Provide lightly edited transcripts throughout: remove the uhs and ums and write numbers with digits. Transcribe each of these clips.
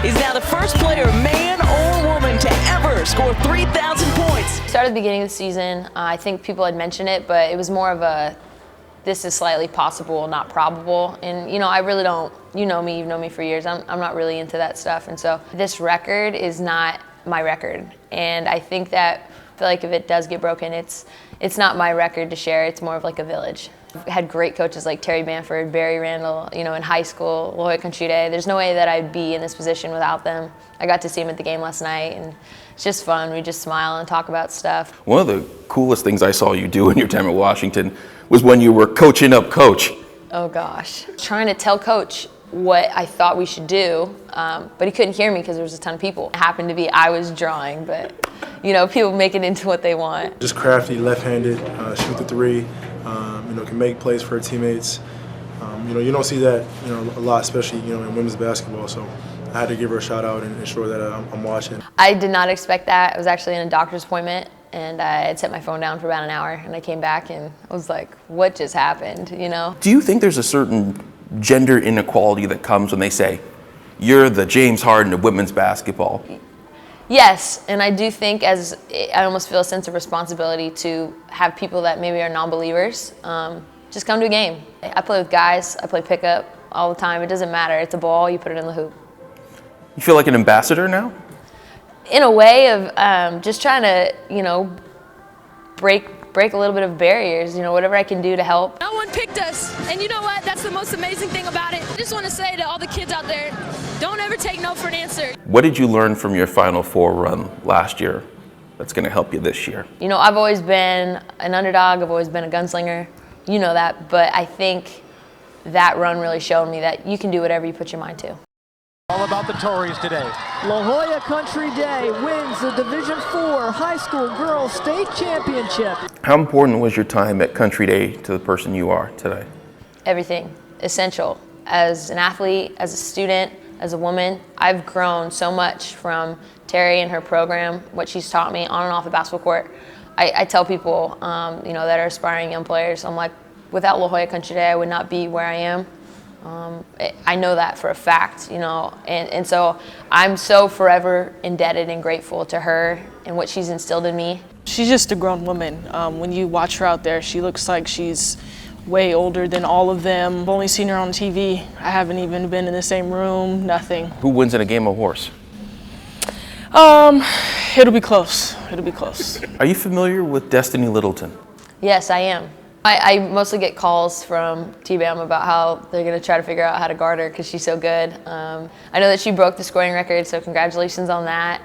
is now the first player, man or woman, to ever score 3,000 points. Started at the beginning of the season. I think people had mentioned it, but it was more of a, this is slightly possible, not probable. And, I really don't, you've known me for years. I'm not really into that stuff. And so this record is not my record. And I think that, I feel like if it does get broken, it's not my record to share. It's more of like a village. I've had great coaches like Terry Bamford, Barry Randall, in high school, La Jolla Country Day. There's no way that I'd be in this position without them. I got to see them at the game last night, and it's just fun. We just smile and talk about stuff. One of the coolest things I saw you do in your time at Washington was when you were coaching up Coach. Oh gosh. Trying to tell Coach what I thought we should do, but he couldn't hear me because there was a ton of people. It happened to be I was drawing, but people make it into what they want. Just crafty, left-handed, shoot the three, can make plays for her teammates. You don't see that a lot, especially in women's basketball. So I had to give her a shout out and ensure that I'm watching. I did not expect that. I was actually in a doctor's appointment, and I had set my phone down for about an hour, and I came back and I was like, what just happened, Do you think there's a certain gender inequality that comes when they say, you're the James Harden of women's basketball? Yes, and I do think I almost feel a sense of responsibility to have people that maybe are non-believers just come to a game. I play with guys, I play pickup all the time. It doesn't matter. It's a ball, you put it in the hoop. You feel like an ambassador now? In a way of just trying to, break a little bit of barriers, whatever I can do to help. No one picked us, and you know what? That's the most amazing thing about it. I just want to say to all the kids out there, don't ever take no for an answer. What did you learn from your Final Four run last year that's going to help you this year? I've always been an underdog. I've always been a gunslinger. You know that, but I think that run really showed me that you can do whatever you put your mind to. All about the Torreys today. La Jolla Country Day wins the Division IV High School Girls State Championship. How important was your time at Country Day to the person you are today? Everything. Essential. As an athlete, as a student, as a woman, I've grown so much from Terry and her program, what she's taught me on and off the basketball court. I tell people, that are aspiring young players, I'm like, without La Jolla Country Day, I would not be where I am. I know that for a fact, and so I'm so forever indebted and grateful to her and what she's instilled in me. She's just a grown woman. When you watch her out there, she looks like she's way older than all of them. I've only seen her on TV. I haven't even been in the same room, nothing. Who wins in a game of horse? It'll be close. It'll be close. Are you familiar with Destiny Littleton? Yes, I am. I mostly get calls from T-Bam about how they're going to try to figure out how to guard her because she's so good. I know that she broke the scoring record, so congratulations on that.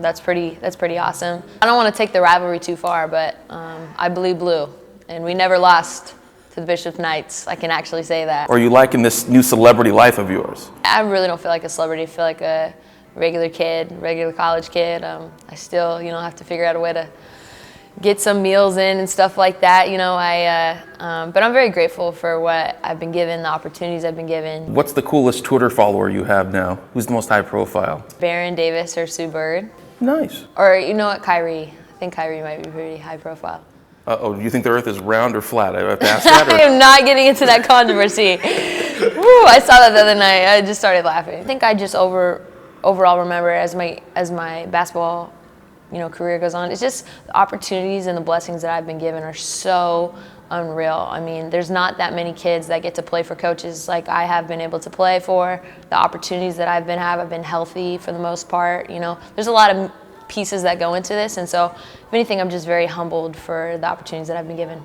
That's pretty awesome. I don't want to take the rivalry too far, but I bleed blue, and we never lost to the Bishop Knights. I can actually say that. Or are you liking this new celebrity life of yours? I really don't feel like a celebrity. I feel like a regular kid, regular college kid. I still, have to figure out a way to get some meals in and stuff like that, but I'm very grateful for what I've been given, the opportunities I've been given. What's the coolest Twitter follower you have now? Who's the most high profile? Baron Davis or Sue Bird. Nice. Or Kyrie. I think Kyrie might be pretty high profile. Do you think the earth is round or flat? I have to ask that? I am not getting into that controversy. Woo, I saw that the other night. I just started laughing. I think I just overall remember as my basketball career goes on, it's just the opportunities and the blessings that I've been given are so unreal. I mean, there's not that many kids that get to play for coaches like I have been able to play for. The opportunities that I've been healthy for the most part. There's a lot of pieces that go into this, and so if anything, I'm just very humbled for the opportunities that I've been given.